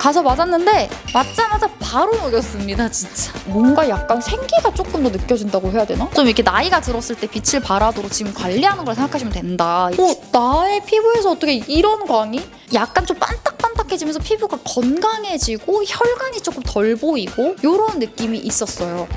가서 맞았는데 맞자마자 바로 녹였습니다. 진짜 뭔가 약간 생기가 조금 더 느껴진다고 해야 되나? 좀 이렇게 나이가 들었을 때 빛을 발하도록 지금 관리하는 거라 생각하시면 된다. 나의 피부에서 어떻게 이런 광이? 약간 좀 반딱반딱해지면서 피부가 건강해지고 혈관이 조금 덜 보이고 이런 느낌이 있었어요.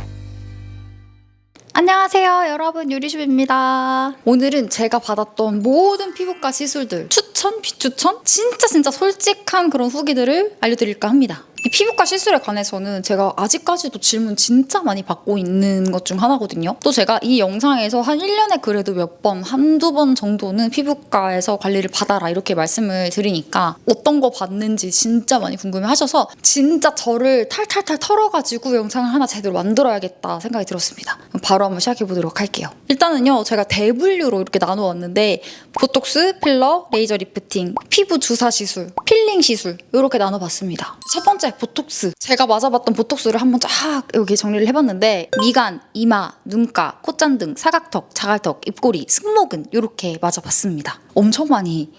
안녕하세요 여러분, 유리슈입니다. 오늘은 제가 받았던 모든 피부과 시술들 추천, 비추천, 진짜 솔직한 그런 후기들을 알려드릴까 합니다. 이 피부과 시술에 관해서는 제가 아직까지도 질문 진짜 많이 받고 있는 것 중 하나거든요. 또 제가 이 영상에서 한 1년에 그래도 몇 번, 한두 번 정도는 피부과에서 관리를 받아라 이렇게 말씀을 드리니까 어떤 거 받는지 진짜 많이 궁금해 하셔서 진짜 저를 탈탈탈 털어가지고 영상을 하나 제대로 만들어야겠다 생각이 들었습니다. 그럼 바로 한번 시작해보도록 할게요. 일단은요, 제가 대분류로 이렇게 나눠왔는데 보톡스, 필러, 레이저 리프팅, 피부 주사 시술, 필링 시술 이렇게 나눠봤습니다. 첫 번째 보톡스. 제가 맞아봤던 보톡스를 한번 쫙 여기 정리를 해봤는데 미간, 이마, 눈가, 콧잔등, 사각턱, 자갈턱, 입꼬리, 승모근 이렇게 맞아봤습니다. 엄청 많이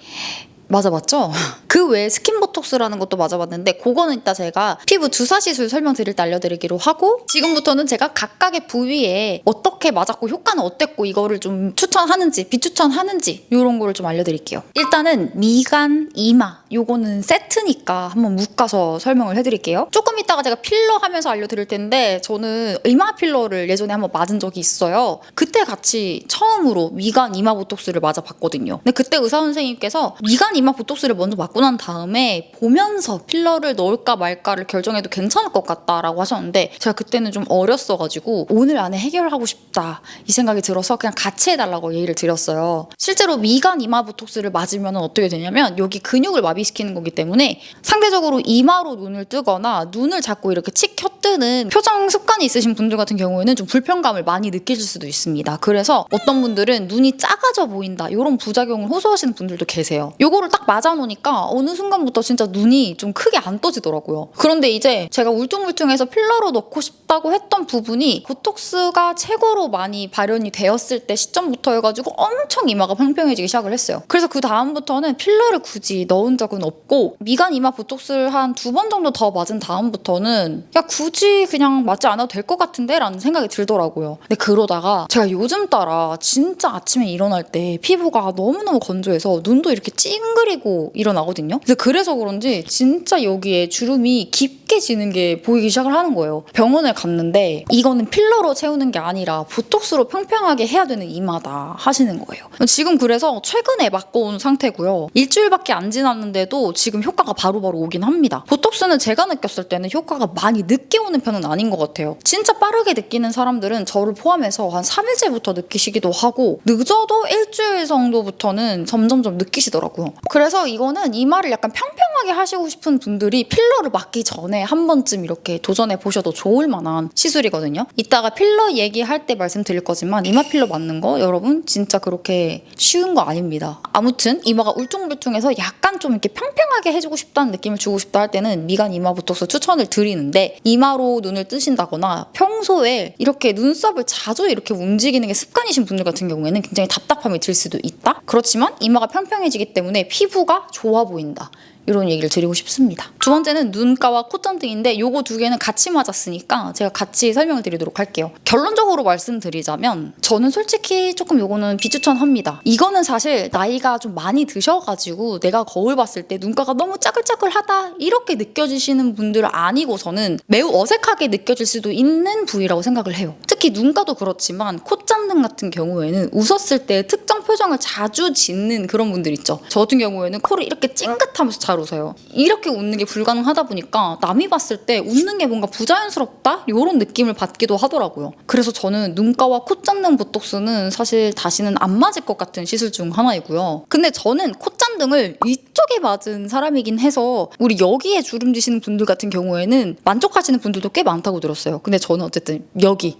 맞아봤죠? 그 외에 스킨 보톡스라는 것도 맞아봤는데 그거는 이따 제가 피부 주사 시술 설명드릴 때 알려드리기로 하고, 지금부터는 제가 각각의 부위에 어떻게 맞았고 효과는 어땠고 이거를 좀 추천하는지 비추천하는지 이런 거를 좀 알려드릴게요. 일단은 미간, 이마 요거는 세트니까 한번 묶어서 설명을 해드릴게요. 조금 이따가 제가 필러 하면서 알려드릴 텐데 저는 이마 필러를 예전에 한번 맞은 적이 있어요. 그때 같이 처음으로 미간, 이마 보톡스를 맞아봤거든요. 근데 그때 의사 선생님께서 미간, 이마 보톡스를 먼저 맞고 난 다음에 보면서 필러를 넣을까 말까를 결정해도 괜찮을 것 같다라고 하셨는데 제가 그때는 좀 어렸어가지고 오늘 안에 해결하고 싶다 이 생각이 들어서 그냥 같이 해달라고 얘기를 드렸어요. 실제로 미간, 이마 보톡스를 맞으면 어떻게 되냐면 여기 근육을 마비시키는 거기 때문에 상대적으로 이마로 눈을 뜨거나 눈을 자꾸 이렇게 칙 켜뜨는 표정 습관이 있으신 분들 같은 경우에는 좀 불편감을 많이 느끼실 수도 있습니다. 그래서 어떤 분들은 눈이 작아져 보인다 이런 부작용을 호소하시는 분들도 계세요. 요거를 딱 맞아놓으니까 어느 순간부터 진짜 눈이 좀 크게 안 떠지더라고요. 그런데 이제 제가 울퉁불퉁해서 필러로 넣고 싶다고 했던 부분이 보톡스가 최고로 많이 발현이 되었을 때 시점부터 해가지고 엄청 이마가 평평해지기 시작을 했어요. 그래서 그 다음부터는 필러를 굳이 넣은 적은 없고 미간, 이마 보톡스를 한 2번 정도 더 맞은 다음부터는 야 굳이 그냥 맞지 않아도 될 것 같은데? 라는 생각이 들더라고요. 근데 그러다가 제가 요즘 따라 진짜 아침에 일어날 때 피부가 너무너무 건조해서 눈도 이렇게 찡그리고 일어나거든요. 그래서 그런지 진짜 여기에 주름이 깊게 지는 게 보이기 시작을 하는 거예요. 병원을 갔는데 이거는 필러로 채우는 게 아니라 보톡스로 평평하게 해야 되는 이마다 하시는 거예요. 지금 그래서 최근에 맞고 온 상태고요. 일주일밖에 안 지났는데도 지금 효과가 바로바로 오긴 합니다. 보톡스는 제가 느꼈을 때는 효과가 많이 늦게 오는 편은 아닌 것 같아요. 진짜 빠르게 느끼는 사람들은 저를 포함해서 한 3일째부터 느끼시기도 하고 늦어도 일주일 정도부터는 점점점 느끼시더라고요. 그래서 이거는 이마를 약간 평평하게 하시고 싶은 분들이 필러를 맞기 전에 한 번쯤 이렇게 도전해 보셔도 좋을 만한 시술이거든요. 이따가 필러 얘기할 때 말씀드릴 거지만 이마 필러 맞는 거 여러분 진짜 그렇게 쉬운 거 아닙니다. 아무튼 이마가 울퉁불퉁해서 약간 좀 이렇게 평평하게 해주고 싶다는 느낌을 주고 싶다 할 때는 미간, 이마 보톡스 추천을 드리는데, 이마로 눈을 뜨신다거나 평소에 이렇게 눈썹을 자주 이렇게 움직이는 게 습관이신 분들 같은 경우에는 굉장히 답답함이 들 수도 있다. 그렇지만 이마가 평평해지기 때문에 피부가 좋아 보인다. 이런 얘기를 드리고 싶습니다. 두 번째는 눈가와 콧잔등인데 요거 두 개는 같이 맞았으니까 제가 같이 설명을 드리도록 할게요. 결론적으로 말씀드리자면 저는 솔직히 조금 요거는 비추천합니다. 이거는 사실 나이가 좀 많이 드셔가지고 내가 거울 봤을 때 눈가가 너무 짜글짜글하다 이렇게 느껴지시는 분들 아니고서는 매우 어색하게 느껴질 수도 있는 부위라고 생각을 해요. 특히 눈가도 그렇지만 콧잔등 같은 경우에는 웃었을 때 특정 표정을 자주 짓는 그런 분들 있죠. 저 같은 경우에는 코를 이렇게 찡긋하면서 잘 웃어요. 이렇게 웃는 게 불가능하다 보니까 남이 봤을 때 웃는 게 뭔가 부자연스럽다? 이런 느낌을 받기도 하더라고요. 그래서 저는 눈가와 콧잔등 보톡스는 사실 다시는 안 맞을 것 같은 시술 중 하나이고요. 근데 저는 콧잔등을 이쪽에 맞은 사람이긴 해서 우리 여기에 주름 지시는 분들 같은 경우에는 만족하시는 분들도 꽤 많다고 들었어요. 근데 저는 어쨌든 여기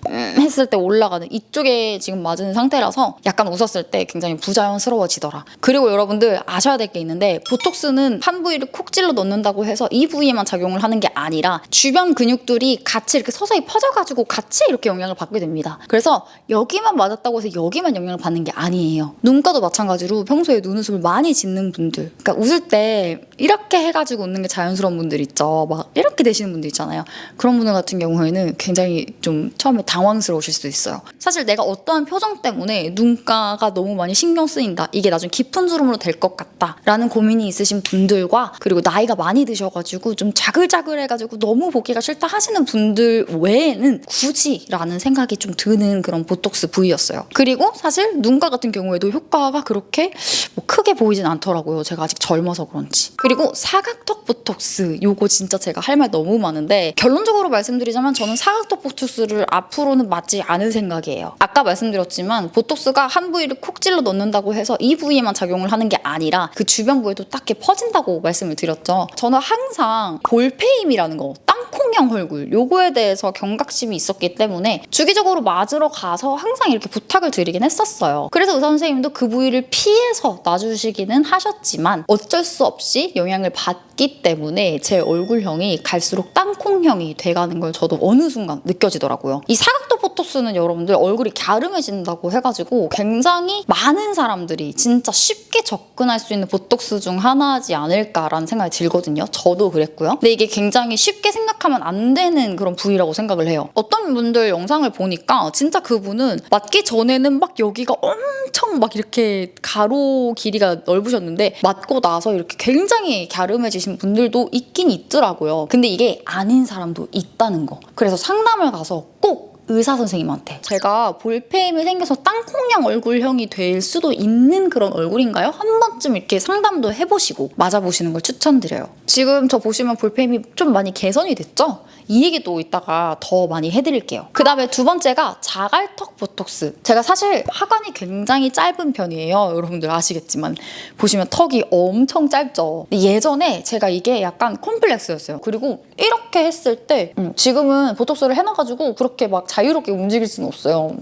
했을 때 올라가는 이쪽에 지금 맞은 상태라서 약간 웃었을 때 굉장히 부자연스러워지더라. 그리고 여러분들 아셔야 될 게 있는데 보톡스는 한 부위를 콕 찔러 넣는다고 해서 이 부위에만 작용을 하는 게 아니라 주변 근육들이 같이 이렇게 서서히 퍼져가지고 같이 이렇게 영향을 받게 됩니다. 그래서 여기만 맞았다고 해서 여기만 영향을 받는 게 아니에요. 눈가도 마찬가지로 평소에 눈웃음을 많이 짓는 분들, 그러니까 웃을 때 이렇게 해가지고 웃는 게 자연스러운 분들 있죠. 막 이렇게 되시는 분들 있잖아요. 그런 분들 같은 경우에는 굉장히 좀 처음에 당황스러우실 수도 있어요. 사실 내가 어떠한 표정 때문에 눈가가 너무 많이 신경 쓰인다, 이게 나중에 깊은 주름으로 될 것 같다 라는 고민이 있으신 분들과, 그리고 나이가 많이 드셔가지고 좀 자글자글해가지고 너무 보기가 싫다 하시는 분들 외에는 굳이 라는 생각이 좀 드는 그런 보톡스 부위였어요. 그리고 사실 눈가 같은 경우에도 효과가 그렇게 뭐 크게 보이진 않더라고요. 제가 아직 젊어서 그런지. 그리고 사각턱 보톡스, 요거 진짜 제가 할 말 너무 많은데 결론적으로 말씀드리자면 저는 사각턱 보톡스를 앞으로는 맞지 않을 생각이에요. 아까 말씀드렸지만 보톡스가 한 부위를 콕 찔러 넣는다고 해서 이 부위에만 작용을 하는 게 아니라 그 주변 부위도 딱히 퍼진다고 말씀을 드렸죠. 저는 항상 볼페임이라는 거, 땅콩형 얼굴, 요거에 대해서 경각심이 있었기 때문에 주기적으로 맞으러 가서 항상 이렇게 부탁을 드리긴 했었어요. 그래서 의사 선생님도 그 부위를 피해서 놔주시기는 하셨지만 어쩔 수 없이 영향을 받기 때문에 제 얼굴형이 갈수록 땅콩형이 돼가는 걸 저도 어느 순간 느껴지더라고요. 이 사각턱 보톡스는 여러분들 얼굴이 갸름해진다고 해가지고 굉장히 많은 사람들이 진짜 쉽게 접근할 수 있는 보톡스 중 하나지 않을까라는 생각이 들거든요. 저도 그랬고요. 근데 이게 굉장히 쉽게 생각하면 안 되는 그런 부위라고 생각을 해요. 어떤 분들 영상을 보니까 진짜 그분은 맞기 전에는 막 여기가 엄청 막 이렇게 가로 길이가 넓으셨는데 맞고 나서 이렇게 굉장히 갸름해지신 분들도 있긴 있더라고요. 근데 이게 아닌 사람도 있다는 거. 그래서 상담을 가서 꼭 의사 선생님한테 제가 볼페임이 생겨서 땅콩형 얼굴형이 될 수도 있는 그런 얼굴인가요? 한 번쯤 이렇게 상담도 해보시고 맞아보시는 걸 추천드려요. 지금 저 보시면 볼페임이 좀 많이 개선이 됐죠? 이 얘기도 이따가 더 많이 해드릴게요. 그 다음에 두 번째가 자갈턱 보톡스. 제가 사실 하관이 굉장히 짧은 편이에요. 여러분들 아시겠지만 보시면 턱이 엄청 짧죠. 예전에 제가 이게 약간 콤플렉스였어요. 그리고 이렇게 했을 때 지금은 보톡스를 해놔가지고 그렇게 막 자유롭게 움직일 수는 없어요.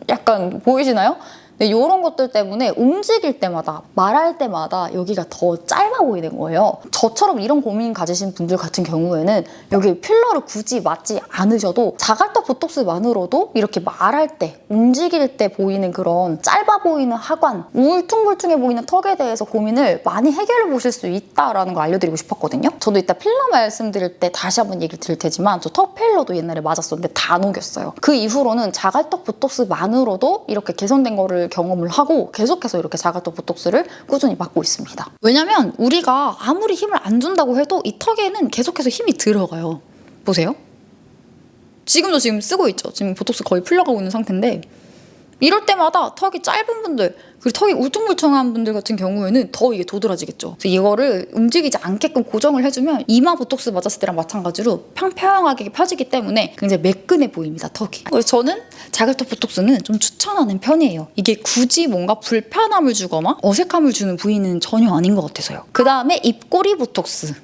약간 보이시나요? 근데 이런 것들 때문에 움직일 때마다 말할 때마다 여기가 더 짧아 보이는 거예요. 저처럼 이런 고민 가지신 분들 같은 경우에는 여기 필러를 굳이 맞지 않으셔도 자갈턱 보톡스만으로도 이렇게 말할 때 움직일 때 보이는 그런 짧아 보이는 하관, 울퉁불퉁해 보이는 턱에 대해서 고민을 많이 해결해 보실 수 있다라는 걸 알려드리고 싶었거든요. 저도 이따 필러 말씀드릴 때 다시 한번 얘기를 드릴 테지만 저 턱 필러도 옛날에 맞았었는데 다 녹였어요. 그 이후로는 자갈턱 보톡스만으로도 이렇게 개선된 거를 경험을 하고 계속해서 이렇게 자갈턱 보톡스를 꾸준히 맞고 있습니다. 왜냐면 우리가 아무리 힘을 안 준다고 해도 이 턱에는 계속해서 힘이 들어가요. 보세요. 지금도 지금 쓰고 있죠. 지금 보톡스 거의 풀려가고 있는 상태인데 이럴 때마다 턱이 짧은 분들, 그리고 턱이 울퉁불퉁한 분들 같은 경우에는 더 이게 도드라지겠죠. 그래서 이거를 움직이지 않게끔 고정을 해주면 이마 보톡스 맞았을 때랑 마찬가지로 평평하게 펴지기 때문에 굉장히 매끈해 보입니다, 턱이. 그래서 저는 자갈턱 보톡스는 좀 추천하는 편이에요. 이게 굳이 뭔가 불편함을 주거나 어색함을 주는 부위는 전혀 아닌 것 같아서요. 그 다음에 입꼬리 보톡스.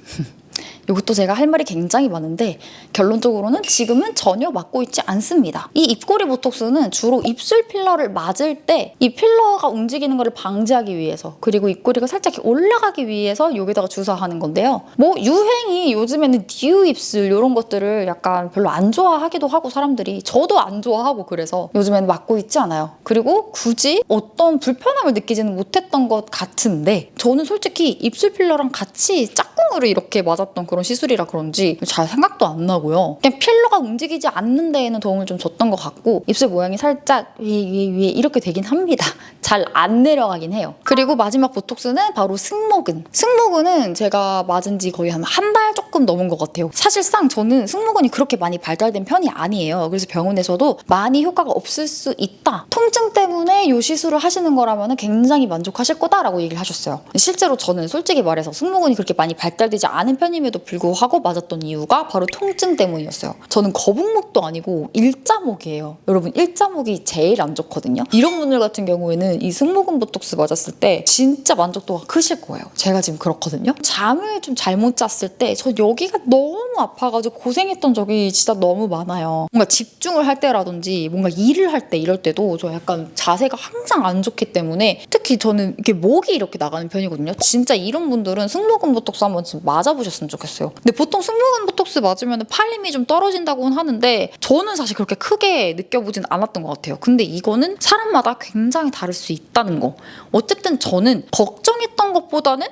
이것도 제가 할 말이 굉장히 많은데 결론적으로는 지금은 전혀 맞고 있지 않습니다. 이 입꼬리 보톡스는 주로 입술 필러를 맞을 때 이 필러가 움직이는 것을 방지하기 위해서, 그리고 입꼬리가 살짝 올라가기 위해서 여기다가 주사하는 건데요. 뭐 유행이 요즘에는 뉴 입술 이런 것들을 약간 별로 안 좋아하기도 하고 사람들이, 저도 안 좋아하고 그래서 요즘에는 맞고 있지 않아요. 그리고 굳이 어떤 불편함을 느끼지는 못했던 것 같은데 저는 솔직히 입술 필러랑 같이 짝꿍으로 이렇게 맞았던 그런 시술이라 그런지 잘 생각도 안 나고요. 그냥 필러가 움직이지 않는 데에는 도움을 좀 줬던 것 같고 입술 모양이 살짝 위에 이렇게 되긴 합니다. 잘 안 내려가긴 해요. 그리고 마지막 보톡스는 바로 승모근. 승모근은 제가 맞은 지 거의 한 달 조금 넘은 것 같아요. 사실상 저는 승모근이 그렇게 많이 발달된 편이 아니에요. 그래서 병원에서도 많이 효과가 없을 수 있다. 통증 때문에 이 시술을 하시는 거라면 굉장히 만족하실 거다라고 얘기를 하셨어요. 실제로 저는 솔직히 말해서 승모근이 그렇게 많이 발달 발달되지 않은 편임에도 불구하고 맞았던 이유가 바로 통증 때문이었어요. 저는 거북목도 아니고 일자목이에요. 여러분 일자목이 제일 안 좋거든요. 이런 분들 같은 경우에는 이 승모근 보톡스 맞았을 때 진짜 만족도가 크실 거예요. 제가 지금 그렇거든요. 잠을 좀 잘못 잤을 때 저 여기가 너무 아파가지고 고생했던 적이 진짜 너무 많아요. 뭔가 집중을 할 때라든지 뭔가 일을 할 때 이럴 때도 저 약간 자세가 항상 안 좋기 때문에 특히 저는 이렇게 목이 이렇게 나가는 편이거든요. 진짜 이런 분들은 승모근 보톡스 한번 지금 맞아보셨으면 좋겠어요. 근데 보통 승모근 보톡스 맞으면 팔 힘이 좀 떨어진다고는 하는데 저는 사실 그렇게 크게 느껴보진 않았던 것 같아요. 근데 이거는 사람마다 굉장히 다를 수 있다는 거. 어쨌든 저는 걱정했던 것보다는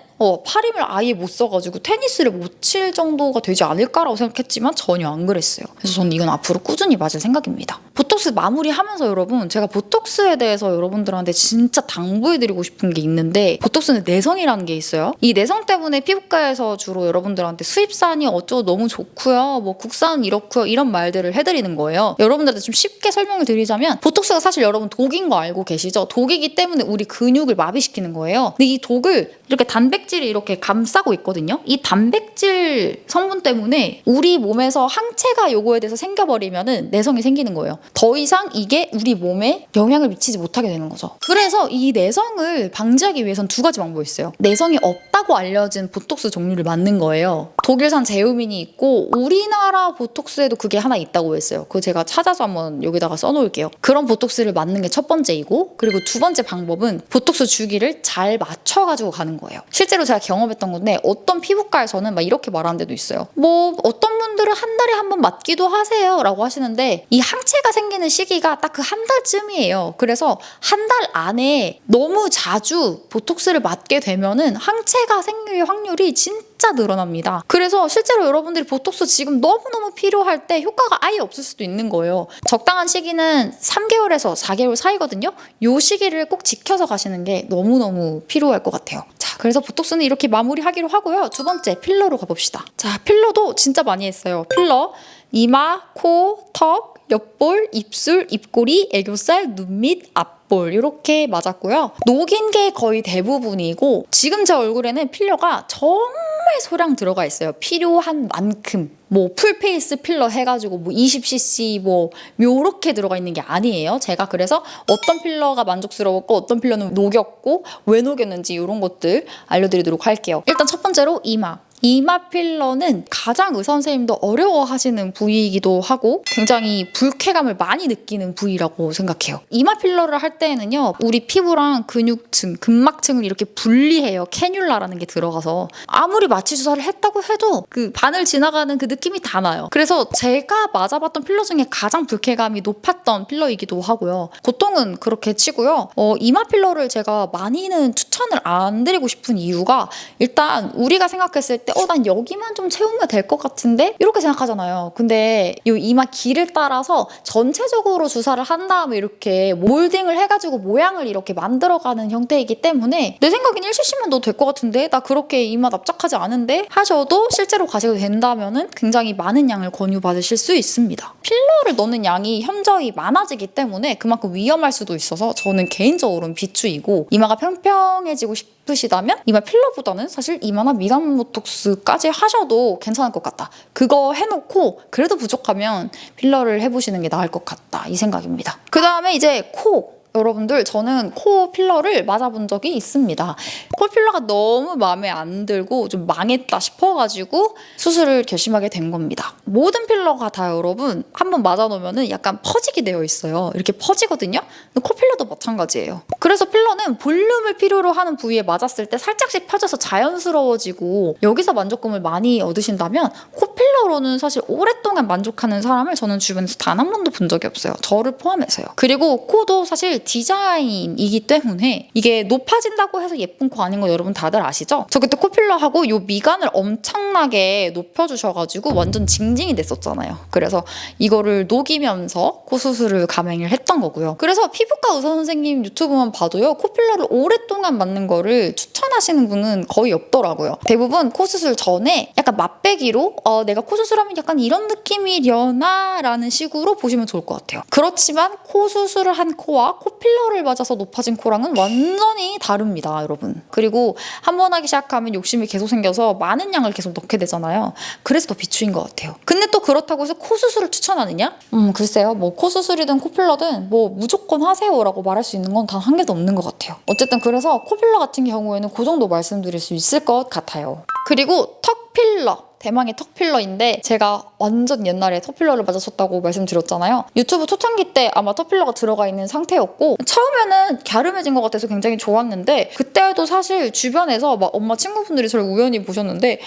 팔 힘을 아예 못 써가지고 테니스를 못 칠 정도가 되지 않을까라고 생각했지만 전혀 안 그랬어요. 그래서 저는 이건 앞으로 꾸준히 맞을 생각입니다. 보톡스 마무리하면서 여러분, 제가 보톡스에 대해서 여러분들한테 진짜 당부해드리고 싶은 게 있는데, 보톡스는 내성이라는 게 있어요. 이 내성 때문에 피부과에서 주로 여러분들한테 수입산이 어쩌고 너무 좋고요, 뭐 국산은 이렇고요, 이런 말들을 해드리는 거예요. 여러분들한테 좀 쉽게 설명을 드리자면, 보톡스가 사실 여러분 독인 거 알고 계시죠? 독이기 때문에 우리 근육을 마비시키는 거예요. 근데 이 독을 이렇게 단백질이 이렇게 감싸고 있거든요. 이 단백질 성분 때문에 우리 몸에서 항체가 요거에 대해서 생겨버리면은 내성이 생기는 거예요. 더 이상 이게 우리 몸에 영향을 미치지 못하게 되는 거죠. 그래서 이 내성을 방지하기 위해선 두 가지 방법이 있어요. 내성이 없다고 알려진 보톡스 종류를 맞는 거예요. 독일산 제우민이 있고 우리나라 보톡스에도 그게 하나 있다고 했어요. 그거 제가 찾아서 한번 여기다가 써놓을게요. 그런 보톡스를 맞는 게 첫 번째이고, 그리고 두 번째 방법은 보톡스 주기를 잘 맞춰가지고 가는 거예요. 실제로 제가 경험했던 건데, 어떤 피부과에서는 막 이렇게 말하는 데도 있어요. 뭐 어떤 분들은 한 달에 한 번 맞기도 하세요 라고 하시는데, 이 항체가 생기는 시기가 딱 그 한 달쯤이에요. 그래서 한 달 안에 너무 자주 보톡스를 맞게 되면은 항체가 생길 확률이 진짜 늘어납니다. 그래서 실제로 여러분들이 보톡스 지금 너무너무 필요할 때 효과가 아예 없을 수도 있는 거예요. 적당한 시기는 3개월에서 4개월 사이거든요. 이 시기를 꼭 지켜서 가시는 게 너무너무 필요할 것 같아요. 자, 그래서 보톡스는 이렇게 마무리하기로 하고요. 두 번째, 필러로 가봅시다. 자, 필러도 진짜 많이 했어요. 필러, 이마, 코, 턱, 옆볼, 입술, 입꼬리, 애교살, 눈 밑, 앞볼 이렇게 맞았고요. 녹인 게 거의 대부분이고, 지금 제 얼굴에는 필러가 정말 소량 들어가 있어요. 필요한 만큼. 뭐 풀페이스 필러 해가지고 뭐 20cc 뭐 요렇게 들어가 있는 게 아니에요. 제가 그래서 어떤 필러가 만족스러웠고 어떤 필러는 녹였고 왜 녹였는지 이런 것들 알려드리도록 할게요. 일단 첫 번째로 이마. 이마 필러는 가장 의사 선생님도 어려워하시는 부위이기도 하고 굉장히 불쾌감을 많이 느끼는 부위라고 생각해요. 이마 필러를 할 때에는요, 우리 피부랑 근육층, 근막층을 이렇게 분리해요. 캐뉼라라는 게 들어가서 아무리 마취 주사를 했다고 해도 그 바늘 지나가는 그 느낌이 다 나요. 그래서 제가 맞아봤던 필러 중에 가장 불쾌감이 높았던 필러이기도 하고요. 보통은 그렇게 치고요. 이마 필러를 제가 많이는 추천을 안 드리고 싶은 이유가, 일단 우리가 생각했을 때 난 여기만 좀 채우면 될 것 같은데? 이렇게 생각하잖아요. 근데 이 이마 길을 따라서 전체적으로 주사를 한 다음에 이렇게 몰딩을 해가지고 모양을 이렇게 만들어가는 형태이기 때문에 내 생각엔 1cc만 넣어도 될 것 같은데? 나 그렇게 이마 납작하지 않은데? 하셔도 실제로 가시게 된다면은 굉장히 많은 양을 권유받으실 수 있습니다. 필러를 넣는 양이 현저히 많아지기 때문에 그만큼 위험할 수도 있어서 저는 개인적으로는 비추이고, 이마가 평평해지고 싶으시다면 이마 필러보다는 사실 이마나 미간 보톡스까지 하셔도 괜찮을 것 같다. 그거 해놓고 그래도 부족하면 필러를 해보시는 게 나을 것 같다, 이 생각입니다. 그 다음에 이제 코. 여러분들, 저는 코 필러를 맞아본 적이 있습니다. 코 필러가 너무 마음에 안 들고 좀 망했다 싶어가지고 수술을 결심하게 된 겁니다. 모든 필러가 다 여러분 한번 맞아놓으면 약간 퍼지게 되어 있어요. 이렇게 퍼지거든요. 근데 코 필러도 마찬가지예요. 그래서 필러는 볼륨을 필요로 하는 부위에 맞았을 때 살짝씩 펴져서 자연스러워지고, 여기서 만족감을 많이 얻으신다면 코 필러로는 사실 오랫동안 만족하는 사람을 저는 주변에서 단 한 번도 본 적이 없어요. 저를 포함해서요. 그리고 코도 사실 디자인이기 때문에 이게 높아진다고 해서 예쁜 코 아닌 거 여러분 다들 아시죠? 저 그때 코필러하고 요 미간을 엄청나게 높여주셔가지고 완전 징징이 됐었잖아요. 그래서 이거를 녹이면서 코 수술을 감행을 했던 거고요. 그래서 피부과 의사 선생님 유튜브만 봐도요, 코필러를 오랫동안 맞는 거를 추천하시는 분은 거의 없더라고요. 대부분 코 수술 전에 약간 맛배기로 내가 내가 코 수술하면 약간 이런 느낌이려나 라는 식으로 보시면 좋을 것 같아요. 그렇지만 코 수술을 한 코와 코 필러를 맞아서 높아진 코랑은 완전히 다릅니다, 여러분. 그리고 한 번 하기 시작하면 욕심이 계속 생겨서 많은 양을 계속 넣게 되잖아요. 그래서 더 비추인 것 같아요. 근데 또 그렇다고 해서 코 수술을 추천하느냐? 글쎄요. 뭐 코 수술이든 코 필러든 뭐 무조건 하세요라고 말할 수 있는 건 단 한 개도 없는 것 같아요. 어쨌든 그래서 코 필러 같은 경우에는 그 정도 말씀드릴 수 있을 것 같아요. 그리고 턱 필러. 대망의 턱 필러인데 제가 완전 옛날에 턱 필러를 맞았었다고 말씀드렸잖아요. 유튜브 초창기 때 아마 턱 필러가 들어가 있는 상태였고 처음에는 갸름해진 것 같아서 굉장히 좋았는데 그때도 사실 주변에서 막 엄마 친구분들이 저를 우연히 보셨는데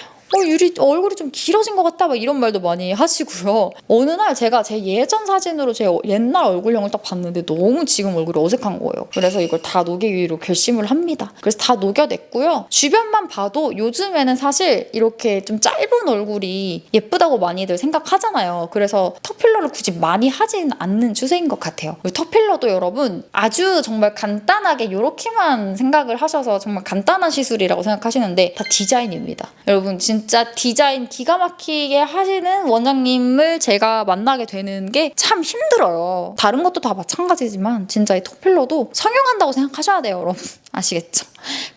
유리 얼굴이 좀 길어진 것 같다 막 이런 말도 많이 하시고요. 어느 날 제가 제 예전 사진으로 제 옛날 얼굴형을 딱 봤는데 너무 지금 얼굴이 어색한 거예요. 그래서 이걸 다 녹이기로 결심을 합니다. 그래서 다 녹여냈고요. 주변만 봐도 요즘에는 사실 이렇게 좀 짧은 얼굴이 예쁘다고 많이들 생각하잖아요. 그래서 턱 필러를 굳이 많이 하진 않는 추세인 것 같아요. 턱 필러도 여러분 아주 정말 간단하게 이렇게만 생각을 하셔서 정말 간단한 시술이라고 생각하시는데 다 디자인입니다. 여러분 진짜 디자인 기가 막히게 하시는 원장님을 제가 만나게 되는 게 참 힘들어요. 다른 것도 다 마찬가지지만 진짜 이 턱필러도 성형한다고 생각하셔야 돼요, 여러분. 아시겠죠?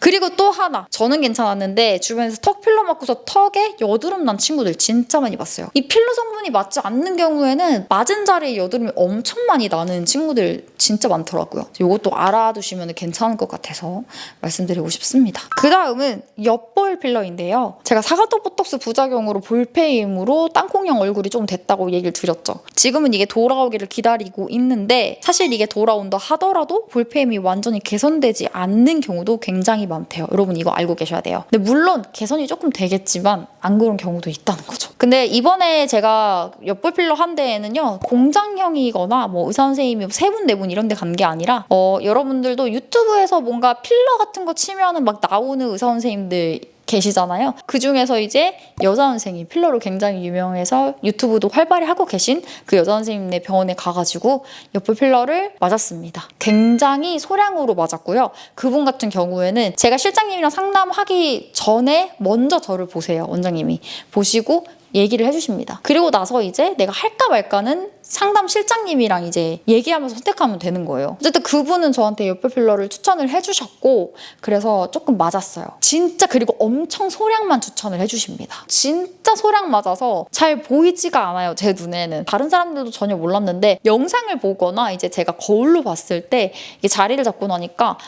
그리고 또 하나 저는 괜찮았는데 주변에서 턱 필러 맞고서 턱에 여드름 난 친구들 진짜 많이 봤어요. 이 필러 성분이 맞지 않는 경우에는 맞은 자리에 여드름이 엄청 많이 나는 친구들 진짜 많더라고요. 이것도 알아두시면 괜찮을 것 같아서 말씀드리고 싶습니다. 그 다음은 옆볼 필러인데요. 제가 사각턱 보톡스 부작용으로 볼페임으로 땅콩형 얼굴이 좀 됐다고 얘기를 드렸죠. 지금은 이게 돌아오기를 기다리고 있는데 사실 이게 돌아온다 하더라도 볼페임이 완전히 개선되지 않는 경우도 굉장히 많대요. 여러분 이거 알고 계셔야 돼요. 근데 물론 개선이 조금 되겠지만 안 그런 경우도 있다는 거죠. 근데 이번에 제가 옆볼 필러 한 데에는요. 공장형이거나 뭐 의사 선생님이 세 분, 네 분 이런 데 간 게 아니라 여러분들도 유튜브에서 뭔가 필러 같은 거 치면은 막 나오는 의사 선생님들 계시잖아요. 그 중에서 이제 여자 선생님 필러로 굉장히 유명해서 유튜브도 활발히 하고 계신 그 여자 선생님네 병원에 가가지고 옆볼 필러를 맞았습니다. 굉장히 소량으로 맞았고요. 그분 같은 경우에는 제가 실장님이랑 상담하기 전에 먼저 저를 보세요. 원장님이 보시고 얘기를 해주십니다. 그리고 나서 이제 내가 할까 말까는 상담 실장님이랑 이제 얘기하면서 선택하면 되는 거예요. 어쨌든 그분은 저한테 옆볼 필러를 추천을 해주셨고 그래서 조금 맞았어요. 진짜 그리고 엄청 소량만 추천을 해주십니다. 진짜 소량 맞아서 잘 보이지가 않아요. 제 눈에는. 다른 사람들도 전혀 몰랐는데 영상을 보거나 이제 제가 거울로 봤을 때 이게 자리를 잡고 나니까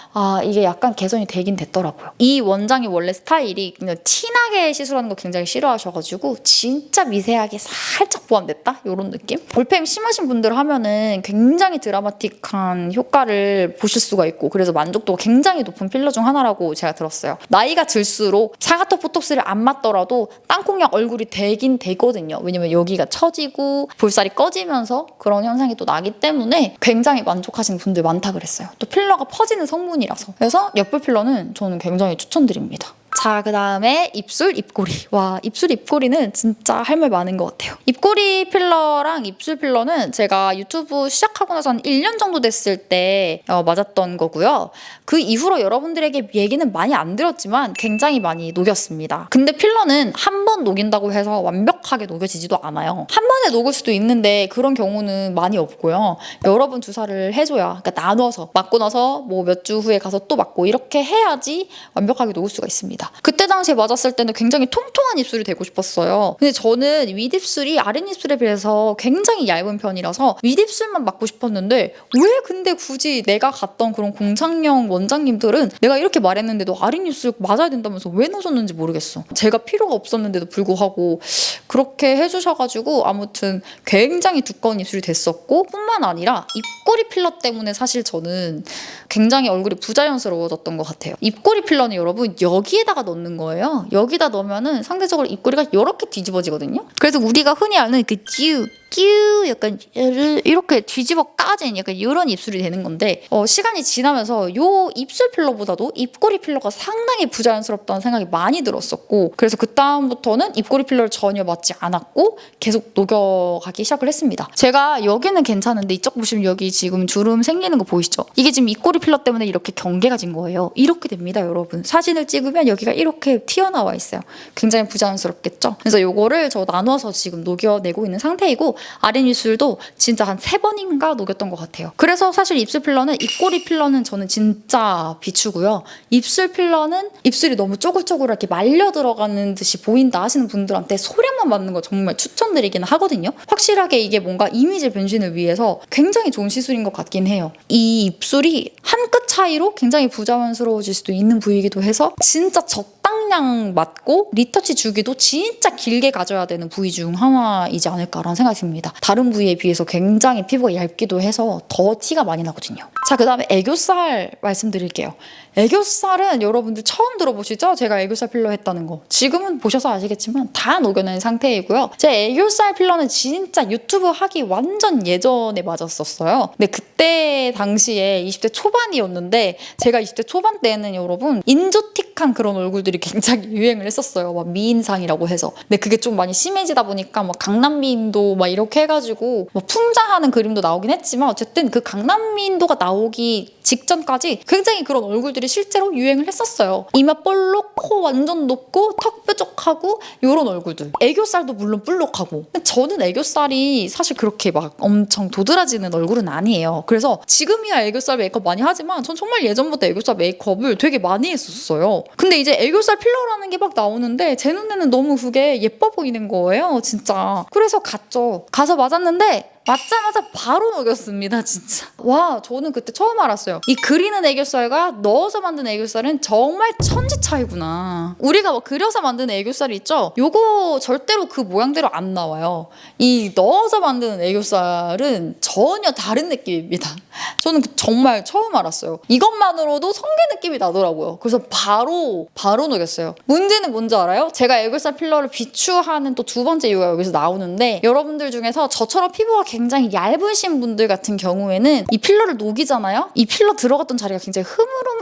이게 약간 개선이 되긴 됐더라고요. 이 원장이 원래 스타일이 그냥 티나게 시술하는 거 굉장히 싫어하셔가지고 진짜 미세하게 살짝 보완됐다? 이런 느낌? 볼펜 심하신 분들 하면은 굉장히 드라마틱한 효과를 보실 수가 있고 그래서 만족도가 굉장히 높은 필러 중 하나라고 제가 들었어요. 나이가 들수록 사각턱 보톡스를 안 맞더라도 땅콩형 얼굴이 되긴 되거든요. 왜냐면 여기가 처지고 볼살이 꺼지면서 그런 현상이 또 나기 때문에 굉장히 만족하시는 분들 많다 그랬어요. 또 필러가 퍼지는 성분이라서. 그래서 옆볼 필러는 저는 굉장히 추천드립니다. 자, 그 다음에 입술, 입꼬리. 와, 입술, 입꼬리는 진짜 할 말 많은 것 같아요. 입꼬리 필러랑 입술 필러는 제가 유튜브 시작하고 나서 한 1년 정도 됐을 때 맞았던 거고요. 그 이후로 여러분들에게 얘기는 많이 안 들었지만 굉장히 많이 녹였습니다. 근데 필러는 한 번 녹인다고 해서 완벽하게 녹여지지도 않아요. 한 번에 녹을 수도 있는데 그런 경우는 많이 없고요. 여러 번 주사를 해줘야, 그러니까 나눠서 맞고 나서 뭐 몇 주 후에 가서 또 맞고 이렇게 해야지 완벽하게 녹을 수가 있습니다. 그때 당시에 맞았을 때는 굉장히 통통한 입술이 되고 싶었어요. 근데 저는 윗입술이 아랫입술에 비해서 굉장히 얇은 편이라서 윗입술만 맞고 싶었는데 왜 근데 굳이 내가 갔던 그런 공장형 원장님들은 내가 이렇게 말했는데도 아랫입술 맞아야 된다면서 왜 넣어줬는지 모르겠어. 제가 필요가 없었는데도 불구하고 그렇게 해주셔가지고 아무튼 굉장히 두꺼운 입술이 됐었고 뿐만 아니라 입꼬리 필러 때문에 사실 저는 굉장히 얼굴이 부자연스러워졌던 것 같아요. 입꼬리 필러는 여러분 여기에다가 넣는 거예요. 여기다 넣으면은 상대적으로 입꼬리가 이렇게 뒤집어지거든요. 그래서 우리가 흔히 아는 그 끼우 약간 이렇게 뒤집어 까진 약간 이런 입술이 되는 건데 시간이 지나면서 요 입술 필러보다도 입꼬리 필러가 상당히 부자연스럽다는 생각이 많이 들었었고 그래서 그 다음부터는 입꼬리 필러를 전혀 맞지 않았고 계속 녹여가기 시작을 했습니다. 제가 여기는 괜찮은데 이쪽 보시면 여기 지금 주름 생기는 거 보이시죠? 이게 지금 입꼬리 필러 때문에 이렇게 경계가 진 거예요. 이렇게 됩니다, 여러분. 사진을 찍으면 여기가 이렇게 튀어나와 있어요. 굉장히 부자연스럽겠죠? 그래서 요거를 저 나눠서 지금 녹여내고 있는 상태이고 아랫입술도 진짜 한 3번인가 녹였던 것 같아요. 그래서 사실 입술 필러는 입꼬리 필러는 저는 진짜 비추고요. 입술 필러는 입술이 너무 쪼글쪼글하게 말려 들어가는 듯이 보인다 하시는 분들한테 소량만 맞는 거 정말 추천드리긴 하거든요. 확실하게 이게 뭔가 이미지 변신을 위해서 굉장히 좋은 시술인 것 같긴 해요. 이 입술이 한 끗 차이로 굉장히 부자연스러워질 수도 있는 부위이기도 해서 진짜 적당량 맞고 리터치 주기도 진짜 길게 가져야 되는 부위 중 하나이지 않을까라는 생각이 듭니다. 다른 부위에 비해서 굉장히 피부가 얇기도 해서 더 티가 많이 나거든요. 자, 그 다음에 애교살 말씀드릴게요. 애교살은 여러분들 처음 들어보시죠? 제가 애교살 필러 했다는 거. 지금은 보셔서 아시겠지만 다 녹여낸 상태이고요. 제 애교살 필러는 진짜 유튜브 하기 완전 예전에 맞았었어요. 근데 그때 당시에 20대 초반이었는데 제가 20대 초반 때는 여러분 인조틱한 그런 얼굴들이 굉장히 유행을 했었어요. 막 미인상이라고 해서. 근데 그게 좀 많이 심해지다 보니까 막 강남미인도 막 이렇게 해가지고 막 풍자하는 그림도 나오긴 했지만 어쨌든 그 강남미인도가 나오기 직전까지 굉장히 그런 얼굴들이 실제로 유행을 했었어요. 이마 볼록, 코 완전 높고 턱 뾰족하고 이런 얼굴들. 애교살도 물론 볼록하고. 근데 저는 애교살이 사실 그렇게 막 엄청 도드라지는 얼굴은 아니에요. 그래서 지금이야 애교살 메이크업 많이 하지만 전 정말 예전부터 애교살 메이크업을 되게 많이 했었어요. 근데 이제 애교살 필러라는 게 막 나오는데 제 눈에는 너무 그게 예뻐 보이는 거예요, 진짜. 그래서 갔죠. 가서 맞았는데 맞자마자 바로 녹였습니다, 진짜. 와, 저는 그때 처음 알았어요. 이 그리는 애교살과 넣어서 만든 애교살은 정말 천지 차이구나. 우리가 뭐 그려서 만드는 애교살이 있죠? 요거 절대로 그 모양대로 안 나와요. 이 넣어서 만드는 애교살은 전혀 다른 느낌입니다. 저는 정말 처음 알았어요. 이것만으로도 성게 느낌이 나더라고요. 그래서 바로 녹였어요. 문제는 뭔지 알아요? 제가 애교살 필러를 비추하는 또 두 번째 이유가 여기서 나오는데 여러분들 중에서 저처럼 피부가 굉장히 얇으신 분들 같은 경우에는 이 필러를 녹이잖아요? 이 필러 들어갔던 자리가 굉장히